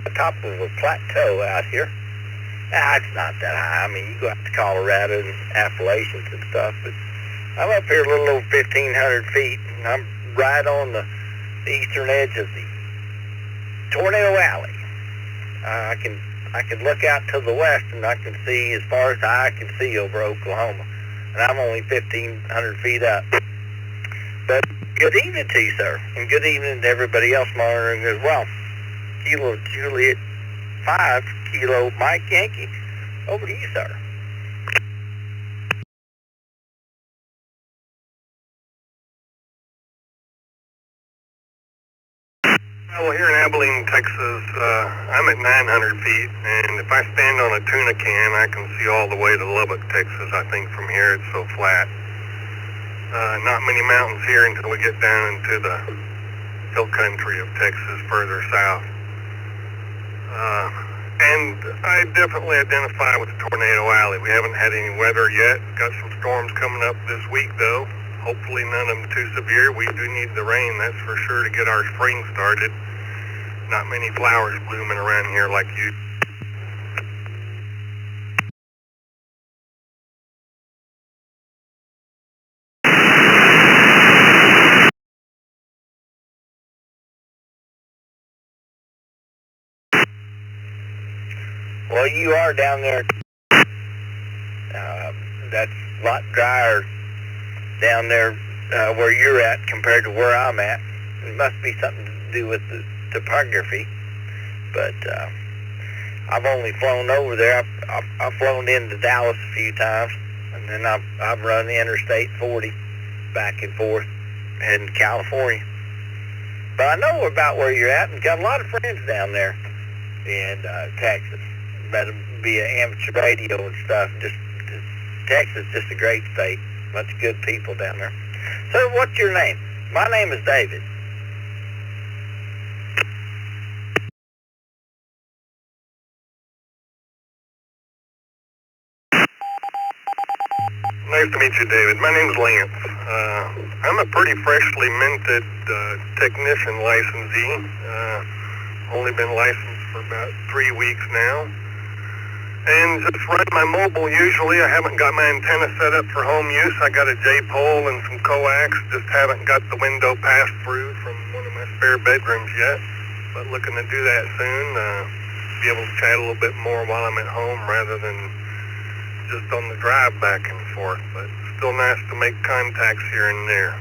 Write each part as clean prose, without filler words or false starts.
the top of a plateau out here. It's not that high. I mean, you go out to Colorado and Appalachians and stuff, but I'm up here a little over 1,500 feet, and I'm right on the eastern edge of the Tornado Alley. I can look out to the west, and I can see as far as the eye can see over Oklahoma, and I'm only 1,500 feet up. But good evening to you, sir, and good evening to everybody else monitoring as well. Kilo Juliet 5, Kilo Mike Yankee. Over to you, sir. Well, here in Abilene, Texas, I'm at 900 feet, and if I stand on a tuna can, I can see all the way to Lubbock, Texas. I think from here it's so flat. Not many mountains here until we get down into the hill country of Texas further south. And I definitely identify with the Tornado Alley. We haven't had any weather yet. Got some storms coming up this week, though. Hopefully none of them too severe. We do need the rain, that's for sure, to get our spring started. Not many flowers blooming around here like you. Well, you are down there. That's a lot drier down there where you're at compared to where I'm at. It must be something to do with the topography. But I've only flown over there. I've flown into Dallas a few times, and then I've run Interstate 40 back and forth heading to California. But I know about where you're at, and got a lot of friends down there in Texas. Met them via amateur radio and stuff. Texas is just a great state. Bunch of good people down there. So what's your name? My name is David. Nice to meet you, David. My name's Lance. I'm a pretty freshly minted technician licensee. Only been licensed for about 3 weeks now. And just run my mobile usually. I haven't got my antenna set up for home use. I got a J-pole and some coax. Just haven't got the window passed through from one of my spare bedrooms yet. But looking to do that soon. Be able to chat a little bit more while I'm at home rather than just on the drive back and forth. But still nice to make contacts here and there.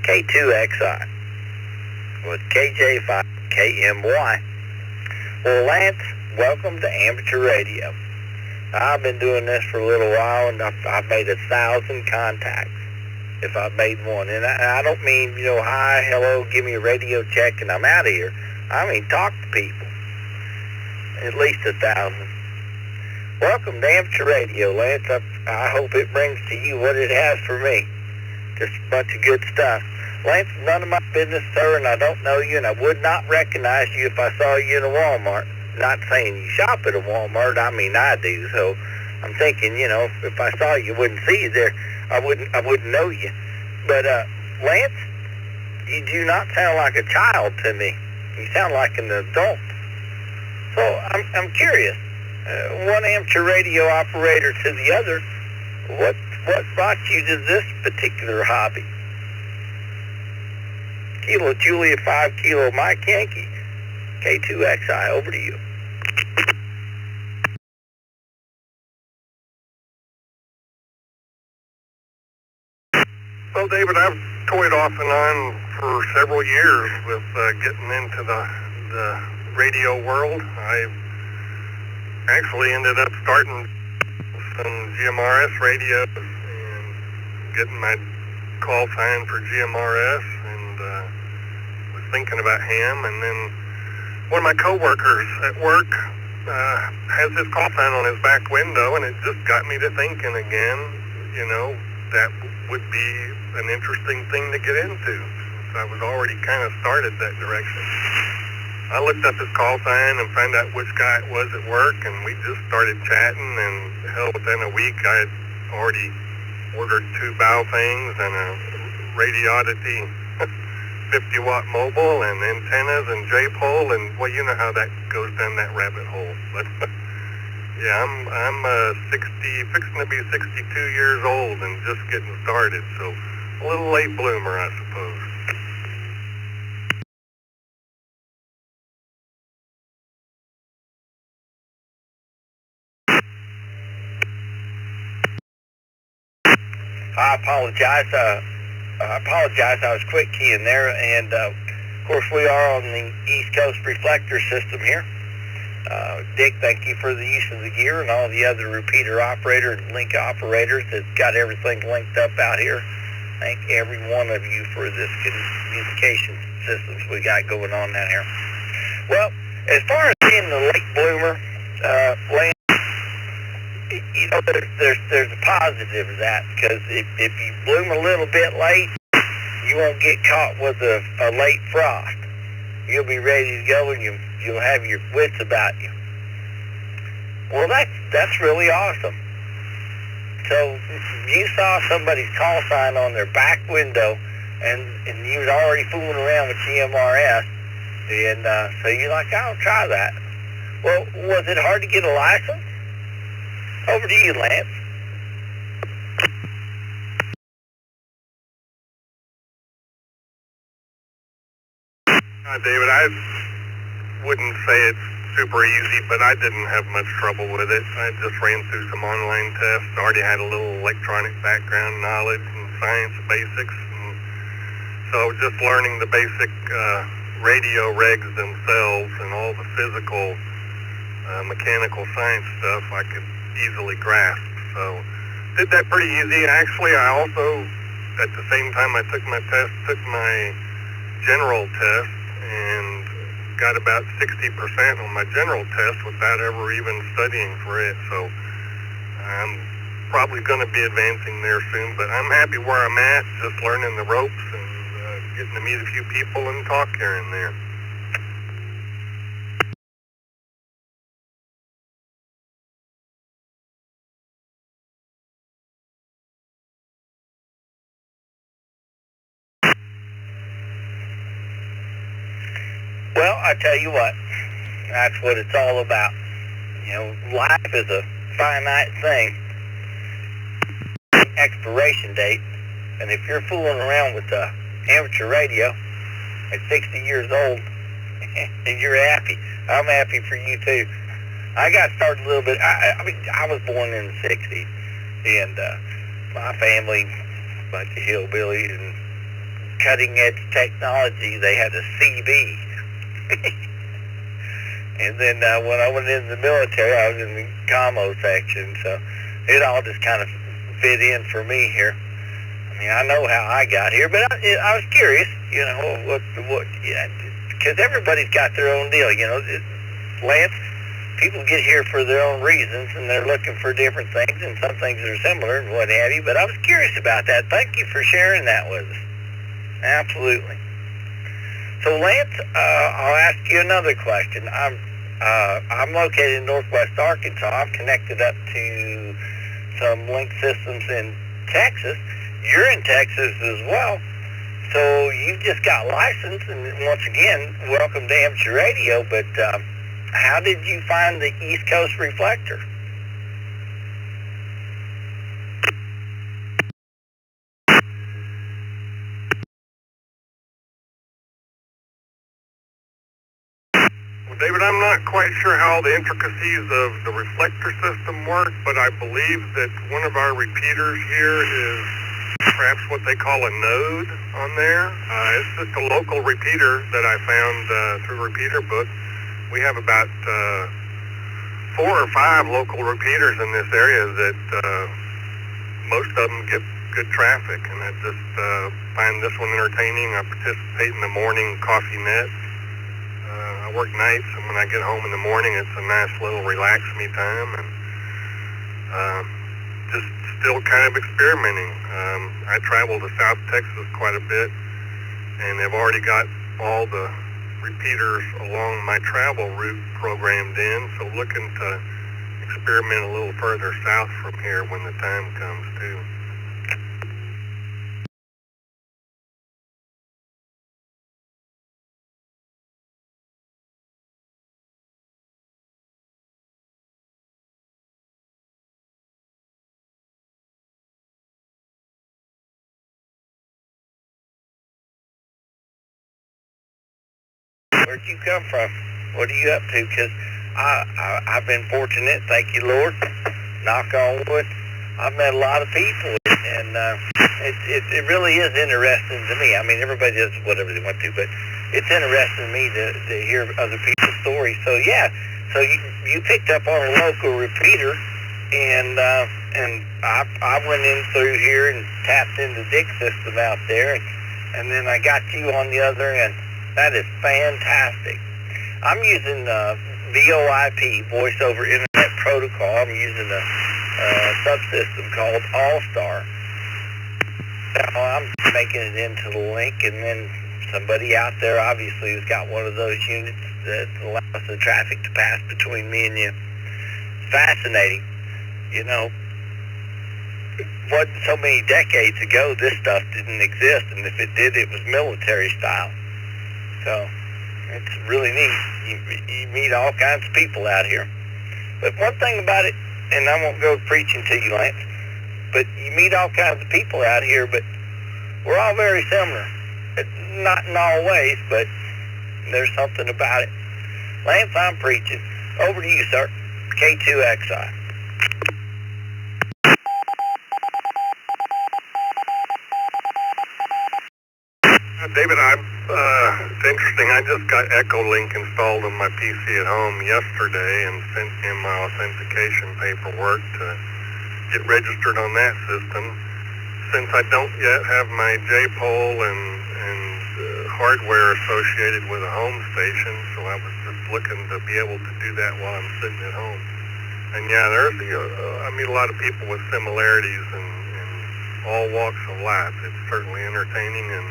K2XI with KJ5KMY. Well, Lance, welcome to amateur radio. I've been doing this for a little while, and I've made 1,000 contacts, if I've made one. And I don't mean, hi, hello, give me a radio check, and I'm out of here. I mean, talk to people. At least 1,000. Welcome to amateur radio, Lance. I hope it brings to you what it has for me. Just a bunch of good stuff. Lance, none of my business, sir, and I don't know you, and I would not recognize you if I saw you in a Walmart. Not saying you shop at a Walmart, I mean I do, so I'm thinking, if I saw you, wouldn't see you there, I wouldn't know you. But, Lance, you do not sound like a child to me. You sound like an adult. So, I'm curious, one amateur radio operator to the other, what brought you to this particular hobby? Kilo Julia 5, Kilo Mike Yankee, K2XI, over to you. Well, David, I've toyed off and on for several years with getting into the radio world. I actually ended up starting some GMRS radios and getting my call sign for GMRS, and was thinking about ham. And then one of my coworkers at work has his call sign on his back window, and it just got me to thinking again, that would be an interesting thing to get into. So I was already kind of started that direction. I looked up his call sign and found out which guy it was at work, and we just started chatting, and hell, within a week I had already ordered 2 bow things and a Radioddity 50-watt mobile and antennas and J-pole, and well, you know how that goes down that rabbit hole. But yeah, I'm 60, fixing to be 62 years old and just getting started, so a little late bloomer, I suppose. I apologize. I was quick keying there, and of course we are on the East Coast Reflector system here. Dick, thank you for the use of the gear, and all the other repeater operators, link operators that got everything linked up out here. Thank every one of you for this communication systems we got going on down here. Well, as far as being the late bloomer, Lance, you know, there's a positive of that, because if you bloom a little bit late, you won't get caught with a late frost. You'll be ready to go, and you'll have your wits about you. Well, that's really awesome. So you saw somebody's call sign on their back window, and you was already fooling around with GMRS, and so you're like, I'll try that. Well, was it hard to get a license? Over to you, Lance. David, I wouldn't say it's super easy, but I didn't have much trouble with it. I just ran through some online tests, already had a little electronic background knowledge and science basics, and so just learning the basic radio regs themselves and all the physical mechanical science stuff I could easily grasp. So did that pretty easy. Actually, I also, at the same time I took my test, took my general test and got about 60% on my general test without ever even studying for it. So I'm probably going to be advancing there soon, but I'm happy where I'm at, just learning the ropes and getting to meet a few people and talk here and there. Well, I tell you what, that's what it's all about. You know, life is a finite thing, expiration date, and if you're fooling around with amateur radio at 60 years old, and you're happy, I'm happy for you too. I got started a little bit, I mean, I was born in the 60s, and my family, a bunch of hillbillies, and cutting edge technology, they had a CB. And then when I went into the military, I was in the commo section, so it all just kind of fit in for me here. I mean, I know how I got here, but I was curious, you know, because everybody's got their own deal, you know. Lance, people get here for their own reasons, and they're looking for different things, and some things are similar and what have you, but I was curious about that. Thank you for sharing that with us. Absolutely. So Lance, I'll ask you another question. I'm located in Northwest Arkansas. I'm connected up to some link systems in Texas. You're in Texas as well. So you just got licensed, and once again, welcome to Amateur Radio. But how did you find the East Coast Reflector? David, I'm not quite sure how the intricacies of the reflector system work, but I believe that one of our repeaters here is perhaps what they call a node on there. It's just a local repeater that I found through Repeater Book. We have about 4 or 5 local repeaters in this area that most of them get good traffic, and I just find this one entertaining. I participate in the morning coffee net. I work nights, and when I get home in the morning, it's a nice little relax me time, and just still kind of experimenting. I travel to South Texas quite a bit, and they've already got all the repeaters along my travel route programmed in, so looking to experiment a little further south from here when the time comes too. Where'd you come from? What are you up to? Because I've been fortunate, thank you, Lord. Knock on wood. I've met a lot of people, and it really is interesting to me. I mean, everybody does whatever they want to, but it's interesting to me to hear other people's stories. So yeah, so you picked up on a local repeater, and I went in through here and tapped into Dick's system out there, and then I got you on the other end. That is fantastic. I'm using VoIP, Voice over Internet Protocol. I'm using a subsystem called All-Star. Now I'm making it into the link, and then somebody out there obviously has got one of those units that allows the traffic to pass between me and you. It's fascinating. You know, so many decades ago, this stuff didn't exist, and if it did, it was military style. So it's really neat. You meet all kinds of people out here. But one thing about it, and I won't go preaching to you, Lance, but you meet all kinds of people out here, but we're all very similar. Not in all ways, but there's something about it. Lance, I'm preaching. Over to you, sir. K2XI. David, it's interesting. I just got Echolink installed on my PC at home yesterday and sent in my authentication paperwork to get registered on that system. Since I don't yet have my J-pole and hardware associated with a home station, so I was just looking to be able to do that while I'm sitting at home. And yeah, I meet a lot of people with similarities in all walks of life. It's certainly entertaining and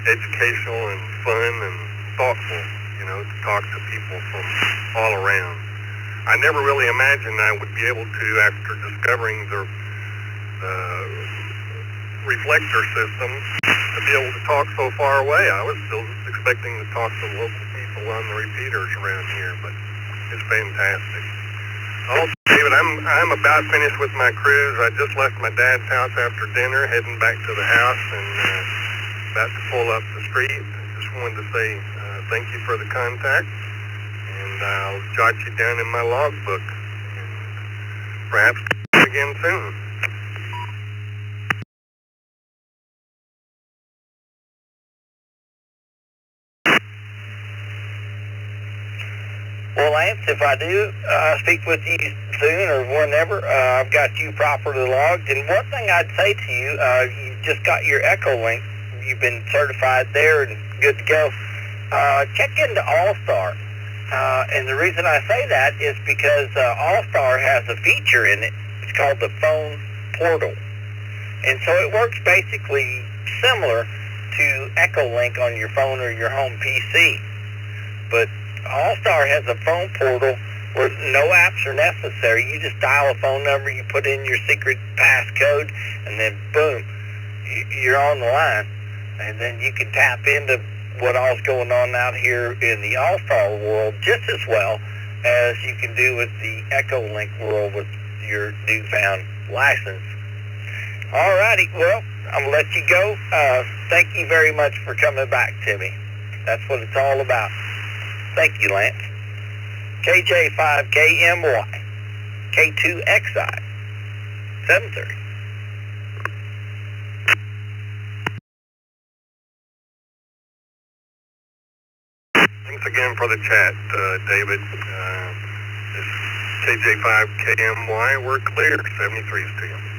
educational and fun and thoughtful, you know, to talk to people from all around. I never really imagined I would be able to, after discovering the Reflector system, to be able to talk so far away. I was still expecting to talk to local people on the repeaters around here, but it's fantastic. Also, David, I'm about finished with my cruise. I just left my dad's house after dinner, heading back to the house, and about to pull up the street. Just wanted to say thank you for the contact, and I'll jot you down in my logbook, and perhaps again soon. Well, Lance, if I do speak with you soon or whenever, I've got you properly logged. And one thing I'd say to you, you just got your Echolink. You've been certified there and good to go. Check into All-Star. And the reason I say that is because All-Star has a feature in it. It's called the phone portal. And so it works basically similar to Echolink on your phone or your home PC. But All-Star has a phone portal where no apps are necessary. You just dial a phone number, you put in your secret passcode, and then boom, you're on the line. And then you can tap into what all's going on out here in the All-Star world just as well as you can do with the Echolink world with your newfound license. Alrighty, well, I'm going to let you go. Thank you very much for coming back to me. That's what it's all about. Thank you, Lance. KJ5KMY, K2XI, 730. Thanks again for the chat, David. This KJ5KMY, we're clear. 73's to you.